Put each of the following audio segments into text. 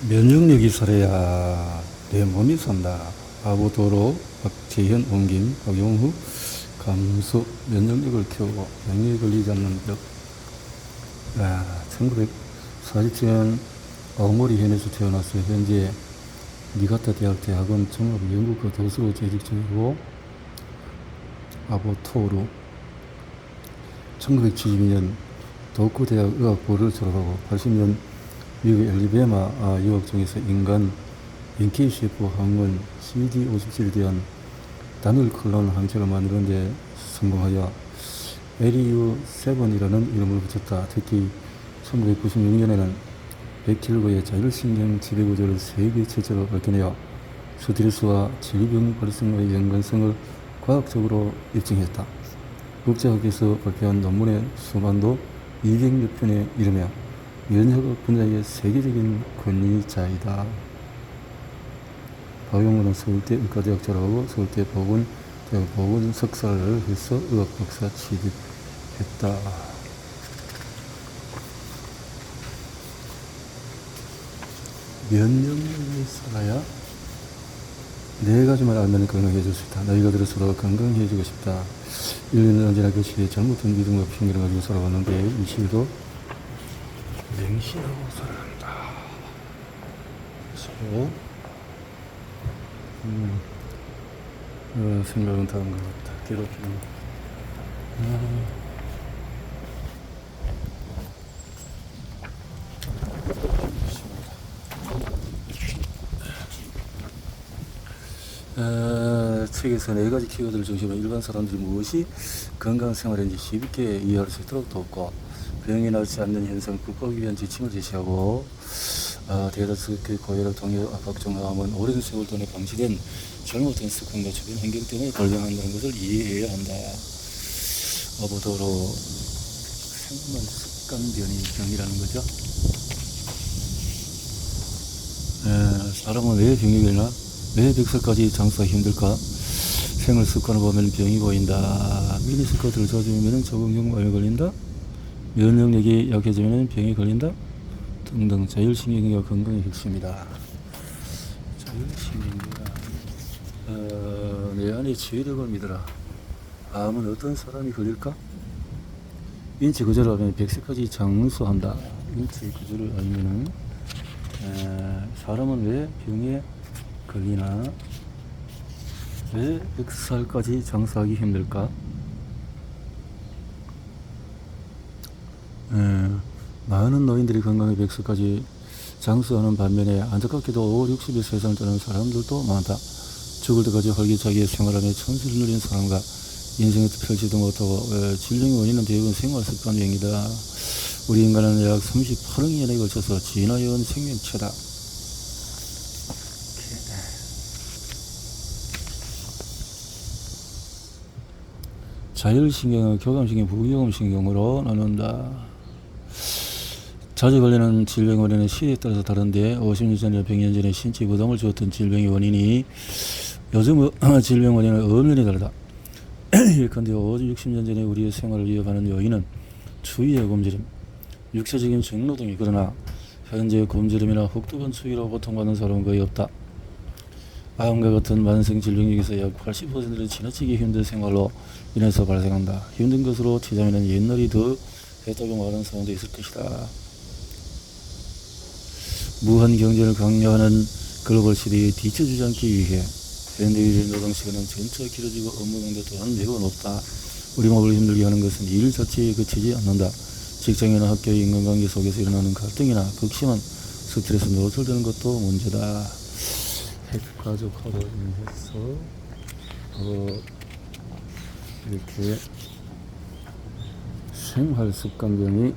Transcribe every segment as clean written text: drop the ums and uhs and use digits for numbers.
면역력이 살아야 내 몸이 산다. 아보도로 박재현, 옮김, 박용후 감소 면역력을 키우고 병에 걸리지 않는 력. 1940년青森현에서 태어났어요. 현재 니가타 대학 대학원 종합연구과 교수로 재직 중이고 아보토로 1972년 도쿠대학 의학부를 졸업하고 80년 미국 엘리베마 유학 중에서 인간 NK-CF 항원 CD57에 대한 단일 클론 항체를 만드는 데 성공하여 LEU7이라는 이름을 붙였다. 특히 1996년에는 백혈구의 자율신경 지배구조를 세계 최초로 밝혀내어 스트레스와 질병 발생의 연관성을 과학적으로 입증했다. 국제학에서 발표한 논문의 수만도 200여 편에 이르며 면역학 분야의 세계적인 권위자이다. 박용호는 서울대 의과대학 졸업하고 서울대 보건대학 보건 석사를 해서 의학 박사 취득했다. 면역력이 살아야 네 가지만 알면 건강해질 수 있다. 나이가 들어서도 건강해지고 싶다. 인류는 언제나 그 시대에 잘못된 믿음과 핑계를 가지고 살아왔는데 이 시대도 맹신하고 살아간다. 그래서 생각은 다른 것 같다. 괴롭히는 책에서 네 가지 키워드를 중심으로 일반 사람들이 무엇이 건강 생활인지 쉽게 이해할 수 있도록 돕고 병이 낫지 않는 현상을 극복하기 위한 지침을 제시하고 대다수 고혈압, 당뇨, 압박증암은 오랜 세월 동안 방치된 잘못된 습관과 주변 환경 때문에 발병한다는 것을 이해해야 한다. 아보도로 생활 습관 병이라는 거죠. 사람은 왜 병이 걸리나? 왜 100살까지 장수하기 힘들까? 생활 습관을 보면 병이 보인다. 미리스커트를 젖으면 적응증후군에 걸린다. 면역력이 약해지면 병이 걸린다. 등등. 자율신경계가 건강의 핵심이다. 자율신경계가 내 안에 지휘력을 믿어라. 암은 어떤 사람이 걸릴까? 인체 구조를 알면 100세까지 장수한다. 인체 구조를 알면은 사람은 왜 병에 걸리나? 왜 100살까지 장수하기 힘들까? 많은 노인들이 건강히 100살까지 장수하는 반면에 안타깝게도 5, 60에 세상을 떠나는 사람들도 많다. 죽을 때까지 활기차게 생활하며 천수를 누린 사람과 인생에 펼치도 못하고 질병의 원인은 대부분 생활습관병이다. 우리 인간은 약 38억 년에 걸쳐서 진화해온 생명체다. 자율신경은 교감신경, 부교감신경으로 나눈다. 자주 걸리는 질병 원인은 시대에 따라서 다른데 50년 전이나 100년 전에 신체 부담을 주었던 질병의 원인이 요즘 질병 원인은 엄연히 다르다. 예컨대 50, 60년 전에 우리의 생활을 위협하는 요인은 추위의 굶주림, 육체적인 중노동이 그러나 현재 굶주림이나 혹독한 추위로 고통받는 사람은 거의 없다. 암과 같은 만성 질병 중에서 약 80%는 지나치게 힘든 생활로 인해서 발생한다. 힘든 것으로 치자면 옛날이 더 했다고 말하는 사람도 있을 것이다. 무한 경쟁을 강요하는 글로벌 시대에 뒤처지지 않기 위해 현대인의 노동시간은 점차 길어지고 업무 강도 또한 매우 높다. 우리 몸을 힘들게 하는 것은 일 자체에 그치지 않는다. 직장이나 학교의 인간관계 속에서 일어나는 갈등이나 극심한 스트레스 노출되는 것도 문제다. 핵가족화로 인해서 이렇게 생활습관병이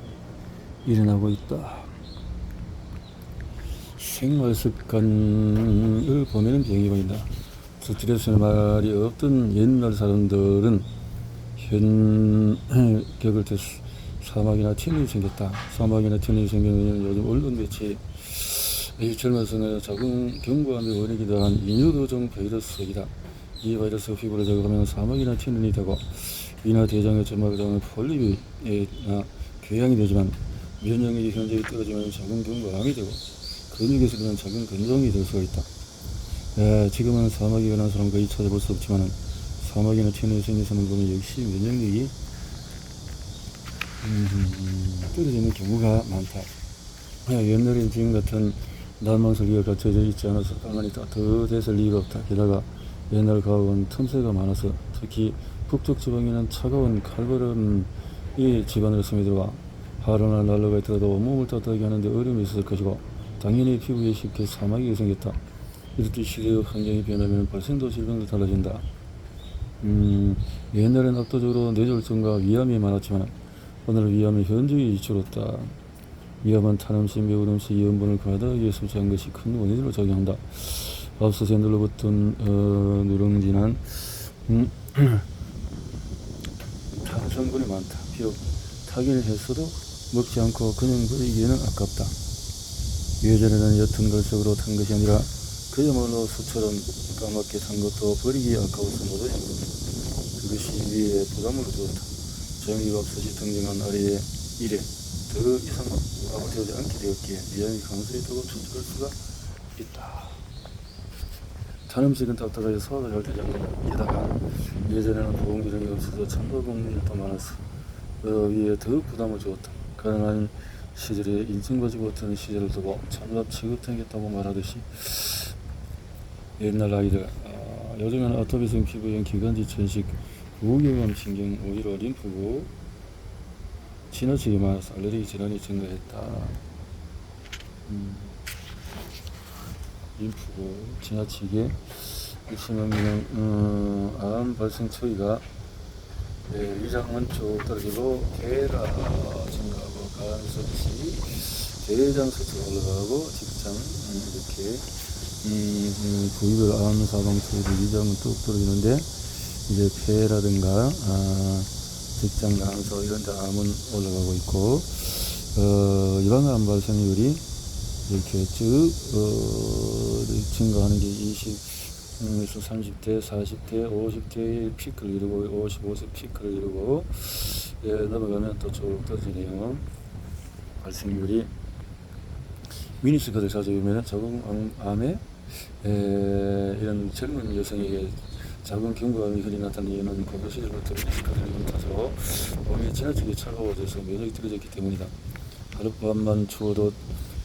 일어나고 있다. 생활습관을 보면 병이 보인다. 스트레스는 말이 없던 옛날 사람들은 현격을 때 사막이나 튀어나옴이 생겼다. 사막이나 튀어나옴이 생기는 요즘 언론 매체 젊어서 작은 경부암의 원인이기도 한 인유도종 바이러스이다. 이 바이러스가 피부를 자극하면 사막이나 튀어나옴이 되고 위나 대장의 점막에 자는 폴립이나 궤양이 되지만 면역력이 현저히 떨어지면 작은 경부암이 되고 근육에서 일어난 작은 근종이 될 수가 있다. 지금은 사막에 일어난 사람 거의 찾아볼 수 없지만 사막이나 천혜성에서는 보면 역시 면역력이 떨어지는 경우가 많다. 옛날엔 지금 같은 난방설비가 갖춰져 있지 않아서 방안이 따뜻해질 리가 없다. 게다가 옛날 가옥은 틈새가 많아서 특히 북쪽 지방에는 차가운 칼바람이 집안으로 스며들어와 하루나 난로가 있더라도 온몸을 따뜻하게 하는데 어려움이 있었을 것이고 당연히 피부에 쉽게 사막이 생겼다. 이렇게 시대의 환경이 변하면 발생도 질병도 달라진다. 옛날엔 압도적으로 뇌졸중과 위암이 많았지만 오늘은 위암은 현저히 줄었다. 위험한 탄 음식, 매운 음식, 염분을 과다하게 섭취한 것이 큰 원인으로 작용한다. 앞서서 눌러붙은 누룽지는 탄 성분이 많다. 비록 타기를 했어도 먹지 않고 그냥 버리기에는 아깝다. 예전에는 옅은 걸석으로 탄 것이 아니라 그야말로 수처럼 까맣게 탄 것도 버리기 아까워서 못 얻은 것. 그것이 위에 부담을 주었다. 정의가 없어지 등장한 아래의 일에 더 이상 아무되지 않게 되었기에 위험이 강수에 더욱 촉촉할 수가 있다. 탄 음식은 답답해서 소화가 잘 되지 않는다. 게다가 예전에는 보온기름이 없어서 찬밥국물도 많았어. 위에 더욱 부담을 주었다. 가난한 시절에 인증 가지고 어떤 시절을 두고 찬밥 취급되겠다고 말하듯이 옛날 아이들 요즘에는 아토피성 피부염, 기관지 천식, 부교감 신경, 오히려 림프구 지나치게 많아서 알레르기 질환이 증가했다. 림프구 지나치게 심하면 암 발생 초기가 위장은 쭉 떨어지고 폐라 증가하고 간 수치, 대장 수치가 올라가고 직장 이렇게 부위별 암 사망 초기 위장은 뚝 떨어지는데 이제 폐라든가 직장 간소 이런 데 암은 올라가고 있고 유방암 발생률이 이렇게 쭉 증가하는 게 20에서 30대, 40대, 50대의 피크를 이루고 55세 피크를 이루고 넘어가면 또 쭉 떨어지네요. 발생률이 미니스커트 자주 입으면 자궁암에 이런 젊은 여성에게 자궁 경부암이 흔히 나타나는 고교 시절부터 미니스커트를 입은 탓으로 몸이 지나치게 차가워져서 면역이 떨어졌기 때문이다. 하룻밤만 추워도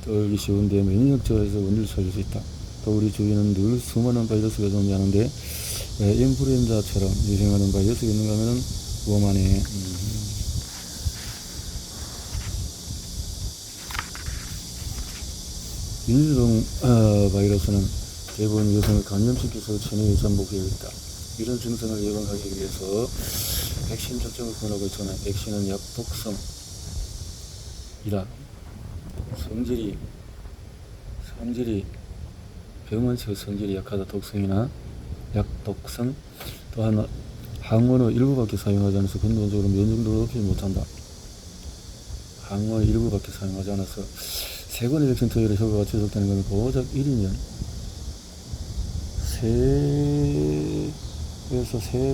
떨기 쉬운데 면역 저하에서 원인을 찾을 수 있다. 또 우리 주위에는 늘 수많은 바이러스가 존재하는데 인플루엔자처럼 유행하는 바이러스가 있는가 하면은 오만해. 인종 바이러스는 대부분 여성을 감염시켜서 체내에 잠복되어 있다. 이런 증상을 예방하기 위해서 백신 접종을 권하고 있지만 백신은 약독성이다. 성질이 병원식 성질이 약하다. 독성이나 약독성. 또한 항원의 일부밖에 사용하지 않아서 근본적으로 면역력을 높이지 못한다. 항원의 일부밖에 사용하지 않아서 세 번의 백신 투여로 효과가 지속되는 것은 고작 1이면 세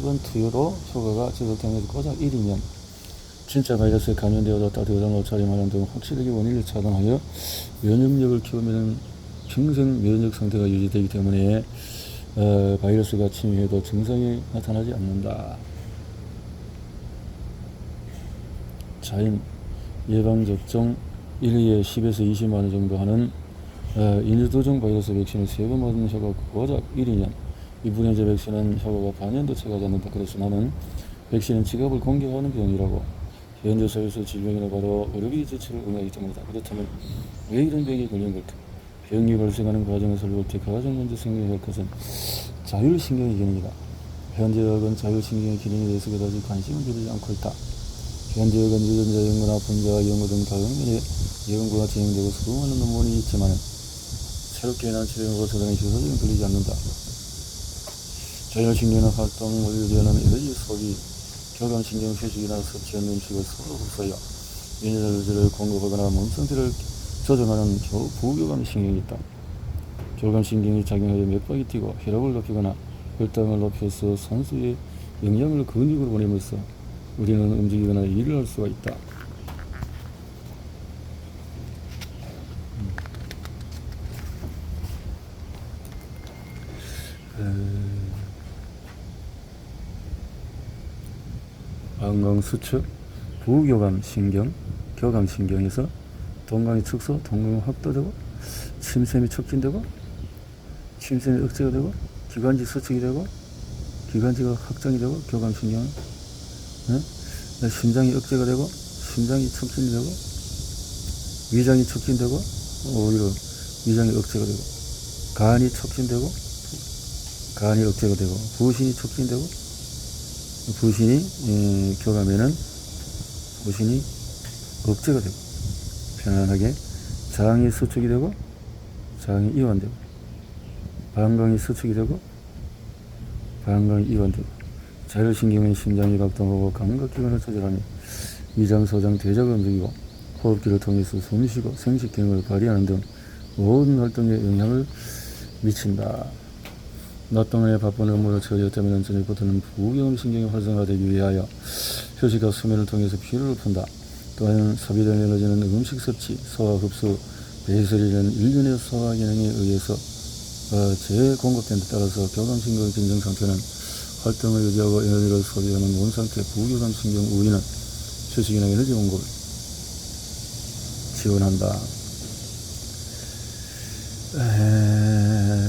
번 투여로 효과가 지속되는 것은 고작 1이면 진짜 바이러스에 감염되어도 따뜻한 옷차림 하는 등 확실하게 원인을 차단하여 면역력을 키우면 평생 면역 상태가 유지되기 때문에 바이러스가 침입해도 증상이 나타나지 않는다. 자연 예방접종 1회에 10에서 20만원 정도 하는 인유도종 바이러스 백신을 3번 맞는 효과가 고작 1이년 인플루엔자 백신은 효과가 반년도 채가지 않는다. 그래서 나는 백신은 지갑을 공개하는 병이라고. 현재 사회에서 질병이나 바로 의료비 지출을 응하기 때문이다. 그렇다면 왜 이런 병에 걸린 걸까? 병이 발생하는 과정에서 볼 때 가장 먼저 생겨야 할 것은 자율신경의 기능이다. 현재 의학은 자율신경의 기능에 대해서 그다지 관심을 두지 않고 있다. 현재 의학은 유전자 연구나 분자 연구 등 다양면의 연구가 진행되고 수많은 논문이 있지만 새롭게 난 치료와 저장의 효과적인 걸리지 않는다. 자율신경의 활동 완료되는 에너지 소비, 교감신경 휴식이나 섭취한 음식을 서로 흡수하여 에너지를 공급하거나 몸 상태를 조정하는 부교감신경이 있다. 교감신경이 작용하여 맥박이 뛰고 혈압을 높이거나 혈당을 높여서 산소의 영양을 근육으로 보내면서 우리는 움직이거나 일을 할 수가 있다. 방광수축, 부교감신경, 교감신경에서 동강이 축소, 동강이 확대되고 침샘이 촉진되고 침샘이 억제가 되고 기관지 수축이 되고 기관지가 확장이 되고 교감신경, 심장이 억제가 되고 심장이 촉진이 되고 위장이 촉진되고 오히려 위장이 억제가 되고 간이 촉진되고 간이 억제가 되고 부신이 촉진되고 부신이 교감에는 부신이 억제가 되고 편안하게 장이 수축이 되고 장이 이완되고 방광이 수축이 되고 방광이 이완되고 자율신경의 심장이 박동하고 감각기관을 조절하며 위장, 소장, 대사가 움직이고 호흡기를 통해서 숨쉬고 생식기능을 발휘하는 등 모든 활동에 영향을 미친다. 낮 동안에 바쁜 업무를 처리했다면 저녁부터는 부경신경이 활성화되기 위하여 휴식과 수면을 통해서 피로를 푼다. 또한 소비된 에너지는 음식 섭취, 소화 흡수, 배설이라는 일련의 소화 기능에 의해서 재공급된 데 따라서 교감신경의 긴장 상태는 활동을 유지하고 에너지를 소비하는 몸 상태, 부교감신경 우위는 휴식이나 에너지 공급을 지원한다.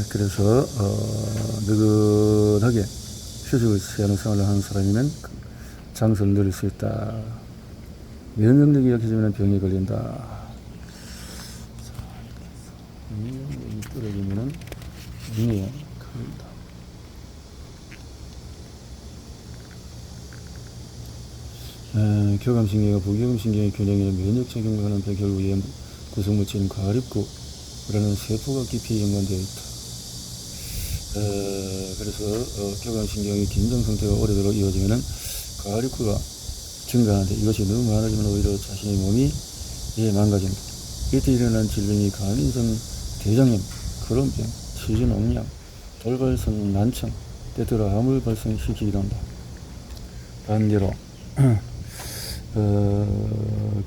그래서 느긋하게 휴식을 취하는 생활을 하는 사람이면 장수를 누릴 수 있다. 면역력이 약해지면 병에 걸린다. 면역력이 떨어지면 병에 걸린다. 교감신경과 부교감신경의 균형에 면역 작용을 하는 백혈구의 구성물질인 과립구라는 세포가 깊이 연관되어 있다. 그래서 교감신경의 긴장 상태가 오래도록 이어지면 과립구가 증가하는데 이것이 너무 많아지면 오히려 자신의 몸이 망가진다. 이때 일어난 질병이 간인성 대장염, 크론병, 치주농약, 돌발성 난청, 때때로 암을 발생시키기도 한다. 반대로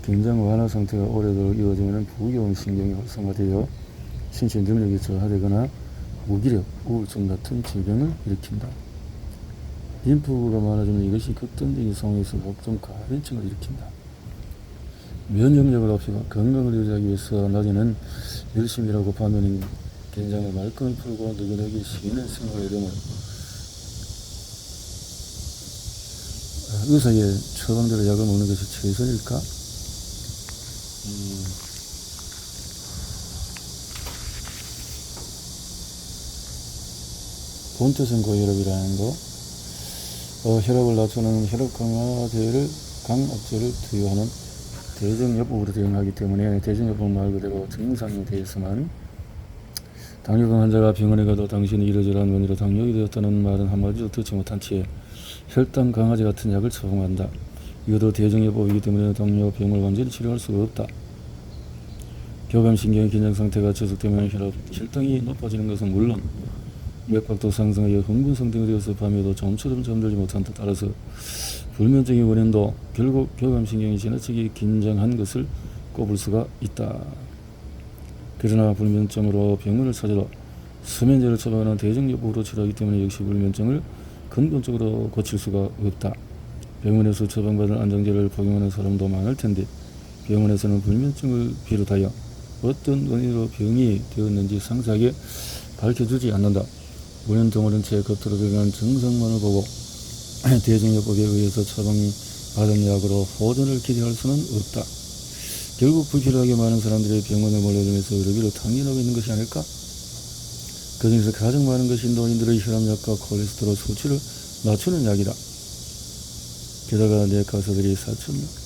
긴장 완화 상태가 오래도록 이어지면 부교감신경이 활성화되어 신체 능력이 저하되거나 무기력, 우울증 같은 질병을 일으킨다. 림프가 많아지면 이것이 극단적인 상황에서 각종 가변증을 일으킨다. 면역력을 높이고 건강을 유지하기 위해서 낮에는 열심히 일하고 밤에는 긴장을 말끔히 풀고 느긋하게 쉬는 생활의 이름을 의사의 처방대로 약을 먹는 것이 최선일까? 본토성 고혈압이라는 거, 혈압을 낮추는 혈압 강압제를 투여하는 대증요법으로 대응하기 때문에 대증요법 말 그대로 증상에 대해서만 당뇨병 환자가 병원에 가도 당신이 이러저러한 원인으로 당뇨이 되었다는 말은 한마디도 듣지 못한 채 혈당 강화제 같은 약을 처방한다. 이것도 대증요법이기 때문에 당뇨병을 완전히 치료할 수가 없다. 교감신경의 긴장 상태가 지속되면 혈당이 높아지는 것은 물론 맥박도 상승하여 흥분성등이 되어서 밤에도 좀처럼 잠들지 못한다. 따라서 불면증의 원인도 결국 교감신경이 지나치게 긴장한 것을 꼽을 수가 있다. 그러나 불면증으로 병원을 찾아도 수면제를 처방하는 대증요법으로 치료하기 때문에 역시 불면증을 근본적으로 고칠 수가 없다. 병원에서 처방받은 안정제를 복용하는 사람도 많을 텐데 병원에서는 불면증을 비롯하여 어떤 원인으로 병이 되었는지 상세하게 밝혀주지 않는다. 원인 덩어리는 채 겉으로 드러난 증상만을 보고 대증요법에 의해서 처방받은 약으로 호전을 기대할 수는 없다. 결국 불필요하게 많은 사람들이 병원에 몰려들면서 의료비를 탕진하고 있는 것이 아닐까? 그 중에서 가장 많은 것이 노인들의 혈압약과 콜레스테롤 수치를 낮추는 약이다. 게다가 내과의사들이 4,000명.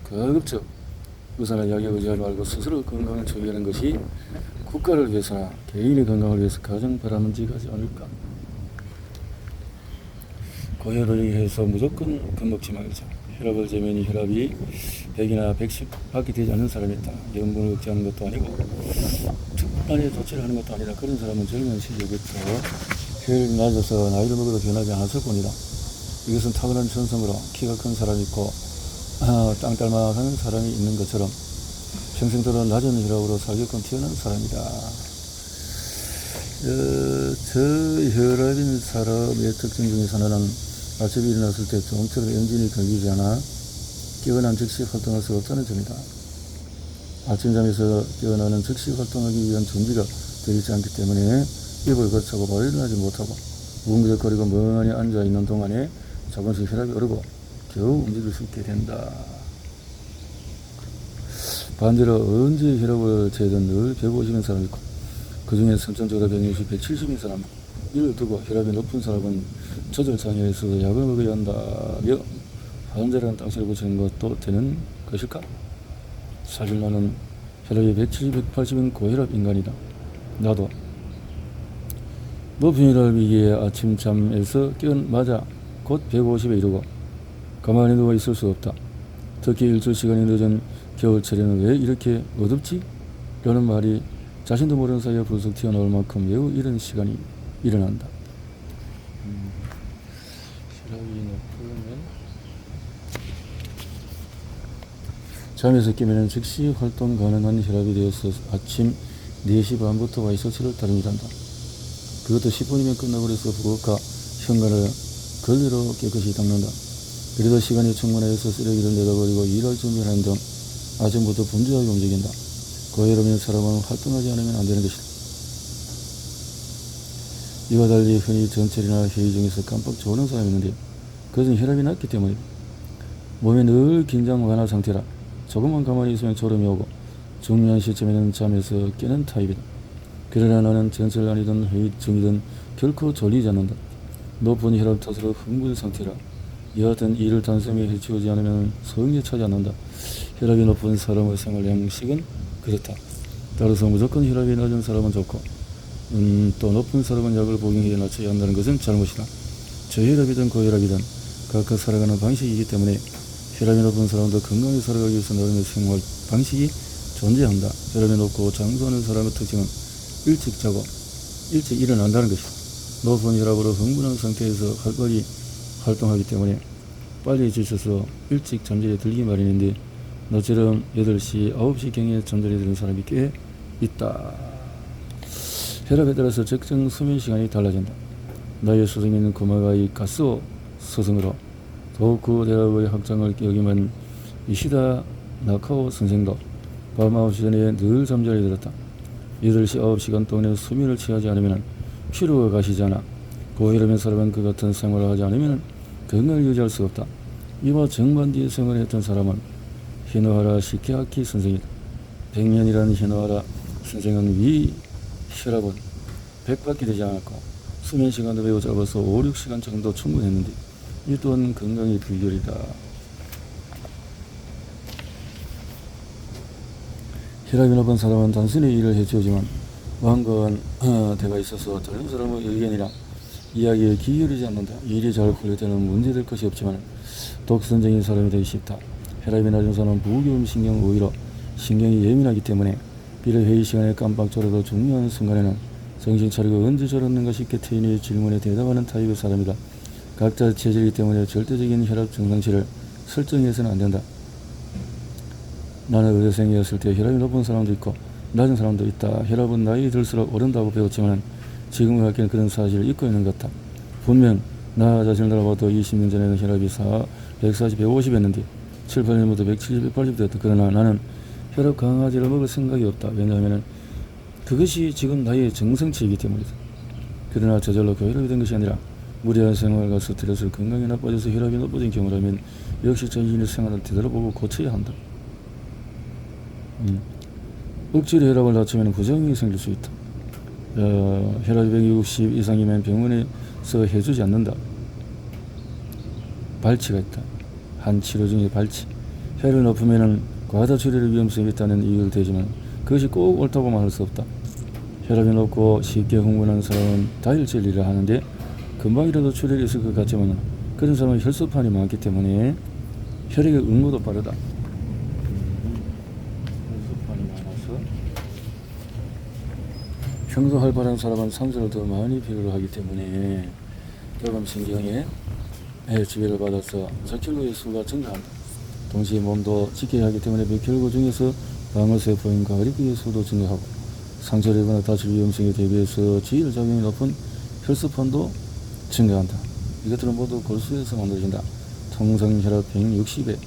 가급적 의사나 약에 의지하지 말고 스스로 건강을 조기하는 것이 국가를 위해서나 개인의 건강을 위해서 가장 바람직하지 않을까. 고혈압을 해서 무조건 겁먹지 말자. 혈압을 재면 혈압이 100이나 110 밖에 되지 않는 사람이 있다. 염분을 억제하는 것도 아니고 특단에 조치를 하는 것도 아니다. 그런 사람은 젊은 시절부터 혈압이 낮아서 나이를 먹어도 변하지 않았을 뿐이다. 이것은 타고난 천성으로 키가 큰 사람이 있고 땅딸만한 사람이 있는 것처럼 평생도록 낮은 혈압으로 살게끔 태어난 사람이다. 저혈압인 사람의 특징 중에서 하나는 아침에 일어났을 때 좀처럼 엔진이 걸리지 않아 깨어난 즉시 활동할 수 없다는 점이다. 아침잠에서 깨어나는 즉시 활동하기 위한 준비가 되어 있지 않기 때문에 입을 거치고 바로 일어나지 못하고 웅그적거리고 멍하니 앉아있는 동안에 조금씩 혈압이 오르고 겨우 움직일 수 있게 된다. 반대로 언제 혈압을 재든 늘 150인 사람이 있고 그 중에 선천적으로 160, 170인 사람, 이를 두고 혈압이 높은 사람은 조절장애에 있어서 약을 먹어야 한다며 환자라는 땅실을 붙이는 것도 되는 것일까? 사실 나는 혈압이 170, 180인 고혈압 인간이다. 나도 높은 혈압이기에 아침잠에서 깨어나자 곧 150에 이르고 가만히 누워 있을 수 없다. 특히 일주 시간이 늦은 겨울철에는 왜 이렇게 어둡지? 라는 말이 자신도 모르는 사이에 불쑥 튀어나올 만큼 매우 이른 시간이 일어난다. 혈압이 높으면 잠에서 깨면 즉시 활동 가능한 혈압이 되어서 아침 4시 반부터 와이셔츠를 다릅니다. 그것도 10분이면 끝나버려서 부엌과 현관을 걸레로 깨끗이 닦는다. 그래도 시간이 충분해서 쓰레기를 내다버리고 일할 준비를 하는 등 아침부터 분주하게 움직인다. 고혈압인 사람은 활동하지 않으면 안 되는 것이다. 이와 달리 흔히 전철이나 회의 중에서 깜빡 졸는 사람이 있는데 그것은 혈압이 낮기 때문이다. 몸이 늘 긴장 완화 상태라 조금만 가만히 있으면 졸음이 오고 중요한 시점에는 잠에서 깨는 타입이다. 그러나 나는 전철 안이든 회의 중이든 결코 졸리지 않는다. 높은 혈압 탓으로 흥분 상태라 여하튼 일을 단숨에 해치우지 않으면 소용이 차지 않는다. 혈압이 높은 사람의 생활 양식은 그렇다. 따라서 무조건 혈압이 낮은 사람은 좋고 또 높은 사람은 약을 복용해 낮춰야 한다는 것은 잘못이다. 저혈압이든 고혈압이든 각각 살아가는 방식이기 때문에 혈압이 높은 사람도 건강히 살아가기 위해서 나름의 생활 방식이 존재한다. 혈압이 높고 장수하는 사람의 특징은 일찍 자고 일찍 일어난다는 것이다. 높은 혈압으로 흥분한 상태에서 활발히 활동하기 때문에 빨리 지쳐서 일찍 잠자리에 들기 마련인데 너처럼 8시, 9시경에 잠자리에 드는 사람이 꽤 있다. 혈압에 따라서 적정 수면 시간이 달라진다. 나의 스승인 고마가이 가스오 스승으로 도쿠 대학의 학장을 역임한 이시다 나카오 선생도 밤 9시 전에 늘 잠자리에 들었다. 8시, 9시간 동안에 수면을 취하지 않으면 피로가 가시지 않아 고혈압인 사람은 그 같은 생활을 하지 않으면 건강을 유지할 수 없다. 이와 정반대의 생활을 했던 사람은 히노하라 시케아키 선생이다. 100년이라는 히노하라 선생은 위 혈압은 100밖에 되지 않았고 수면 시간도 매우 짧아서 5, 6시간 정도 충분했는데 이 또한 건강의 비결이다. 혈압이 높은 사람은 단순히 일을 해치우지만 완고한 대가 있어서 다른 사람의 의견이나 이야기에 귀 기울이지 않는다. 일이 잘 풀릴 때는 문제될 것이 없지만 독선적인 사람이 되기 쉽다. 혈압이 낮은 사람은 부교음 신경 오히려 신경이 예민하기 때문에 비록 회의 시간에 깜빡 졸아도 중요한 순간에는 정신 차리고 언제 졸았는가 싶게 태인의 질문에 대답하는 타입의 사람이다. 각자 체질이기 때문에 절대적인 혈압 증상치를 설정해서는 안 된다. 나는 의대생이었을 때 혈압이 높은 사람도 있고 낮은 사람도 있다. 혈압은 나이 들수록 오른다고 배웠지만 지금을 갖기는 그런 사실을 잊고 있는 것 같다. 분명 나 자신을 돌아봐도 20년 전에는 혈압이 140, 150이었는데 7, 8년부터 170, 180 되었다. 그러나 나는 혈압 강화제를 먹을 생각이 없다. 왜냐하면 그것이 지금 나의 정성치이기 때문이다. 그러나 저절로 고혈압이 된 것이 아니라 무리한 생활과 스트레스를 건강이 나빠져서 혈압이 높아진 경우라면 역시 자신의 생활을 되돌아보고 고쳐야 한다. 억지로 혈압을 낮추면 부작용이 생길 수 있다. 혈압이 160 이상이면 병원에서 해주지 않는다. 발치가 있다. 한 치료 중에 발치. 혈압이 높으면 과다 출혈의 위험성이 있다는 이유를 대지만 그것이 꼭 옳다고 말할 수 없다. 혈압이 높고 쉽게 흥분하는 사람은 다혈질이라 하는데 금방이라도 출혈이 있을 것 같지만 그런 사람은 혈소판이 많기 때문에 혈액의 응고도 빠르다. 혈소판이 많아서 평소 활발한 사람은 산소를 더 많이 필요로 하기 때문에 혈관신경에 지배를 받아서 적혈구의 수가 증가한다. 동시에 몸도 지켜야 하기 때문에 백혈구 중에서 방어세포인과 어리구의 수도 증가하고 상처를 입거나 다칠 위험성에 대비해서 지혈작용이 높은 혈소판도 증가한다. 이것들은 모두 골수에서 만들어진다. 통상 혈압 160에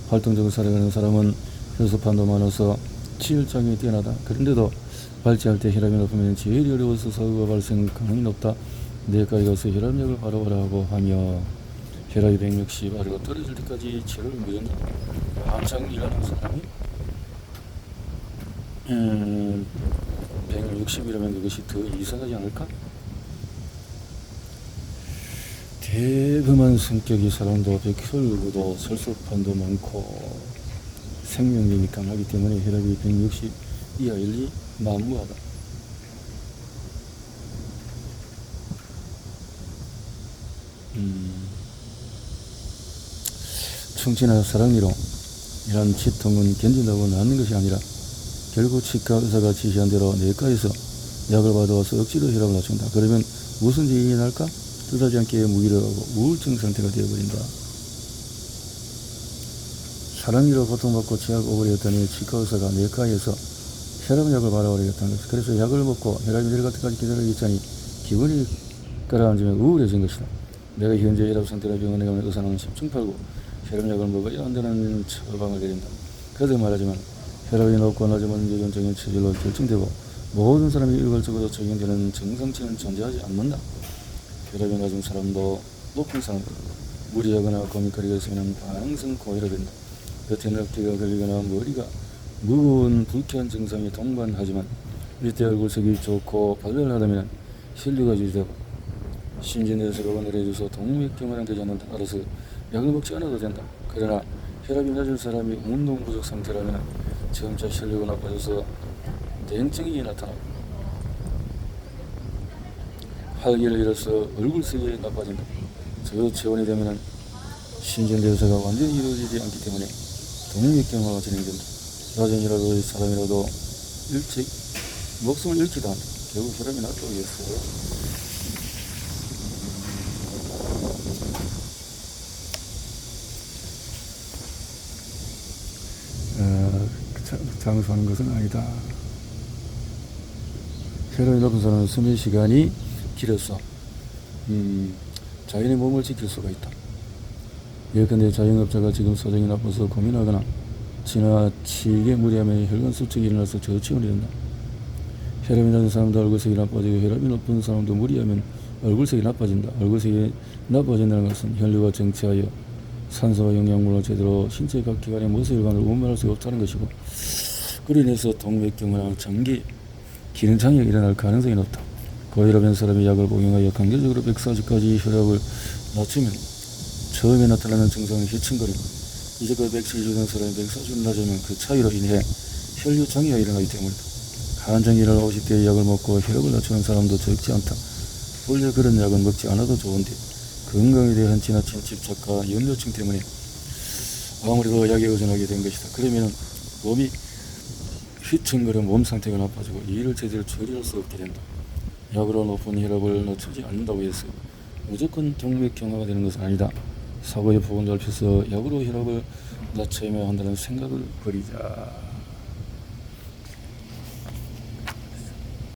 활동적으로 살아가는 사람은 혈소판도 많아서 지혈작용이 뛰어나다. 그런데도 발치할 때 혈압이 높으면 제일 어려워서 사고가 발생 가능성이 높다. 내과에 가서 혈압약을 바르라 하고 하며 혈압이 160 아래로 떨어질 때까지 치료를 미룬다. 한창 일하는 사람이 160이라면 그것이 더 이상하지 않을까? 대범한 성격의 사람도 백혈구도 설소판도 많고 생명력이 강하기 때문에 혈압이 160 이하일리 만무하다. 충치나 사랑니로 이런 치통은 견딘다고 낫는 것이 아니라 결국 치과 의사가 지시한 대로 내과에서 약을 받아와서 억지로 혈압을 낮춘다. 그러면 무슨 일이 날까? 뜻하지 않게 무기력하고 우울증 상태가 되어버린다. 사랑니로 고통받고 치아가 오버렸더니 치과 의사가 내과에서 혈압약을 바라버리겠다는 것이다. 그래서 약을 먹고 혈압이 내려갈 때까지 기다리겠자니 기분이 가라앉으면 우울해진 것이다. 내가 현재 혈압 상태라 병원에 가면 의사는 십중팔구 혈압약을 먹어야 한다는 처방을 내린다. 그래도 말하지만 혈압이 높고 낮으면 유전적인 체질로 결정되고 모든 사람이 일괄적으로 적용되는 정상치는 존재하지 않는다. 혈압이 낮은 사람도 높은 사람도 무리하거나 고민거리가 있으면 항상 고혈압이 된다. 곁에 어깨가 걸리거나 머리가 무거운 불쾌한 증상이 동반하지만 이때 얼굴색이 좋고 발랄하다면 혈류가 유지되고 심진에서 로가 내려줘서 동맥경화는 되지 않는다. 알아서 약을 먹지 않아도 된다. 그러나 혈압이 낮은 사람이 운동 부족 상태라면 점차 혈류가 나빠져서 냉증이 나타나고 활기를 잃어서 얼굴색이 나빠진다. 저체온이 되면 심진대사가 완전히 이루어지지 않기 때문에 동맥경화가 진행된다. 낮은 혈압의 사람이라도 일찍 목숨을 잃기도 한다. 결국 혈압이 낮다고 했어요. 장수하는 것은 아니다. 혈압이 높은 사람은 수면 시간이 길어서 자연의 몸을 지킬 수가 있다. 예컨대 자영업자가 지금 사정이 나빠서 고민하거나 지나치게 무리하면 혈관 수축이 일어나서 저체온이 된다. 혈압이 낮은 사람도 얼굴색이 나빠지고 혈압이 높은 사람도 무리하면 얼굴색이 나빠진다. 얼굴색이 나빠진다는 것은 혈류가 정체하여 산소와 영양분을 제대로 신체 각 기관의 모세혈관을 운반할 수 없다는 것이고 그로 인해서 동맥경화나 장기 기능장애가 일어날 가능성이 높다. 고혈압인 사람이 약을 복용하여 강제적으로 140까지 혈압을 낮추면 처음에 나타나는 증상은 휘청거리고 이제껏 170된 사람이 140을 낮으면 그 차이로 인해 혈류 장애가 일어나기 때문이다. 한정일을 50대의 약을 먹고 혈압을 낮추는 사람도 적지 않다. 원래 그런 약은 먹지 않아도 좋은데 건강에 대한 지나친 집착과 염려증 때문에 아무래도 약에 의존하게 된 것이다. 그러면 몸이 휘청거려 몸 상태가 나빠지고 일을 제대로 처리할 수 없게 된다. 약으로 높은 혈압을 낮추지 않는다고 해서 무조건 동맥경화가 되는 것은 아니다. 사고의 폭은 넓혀서 약으로 혈압을 낮춰야만 한다는 생각을 버리자.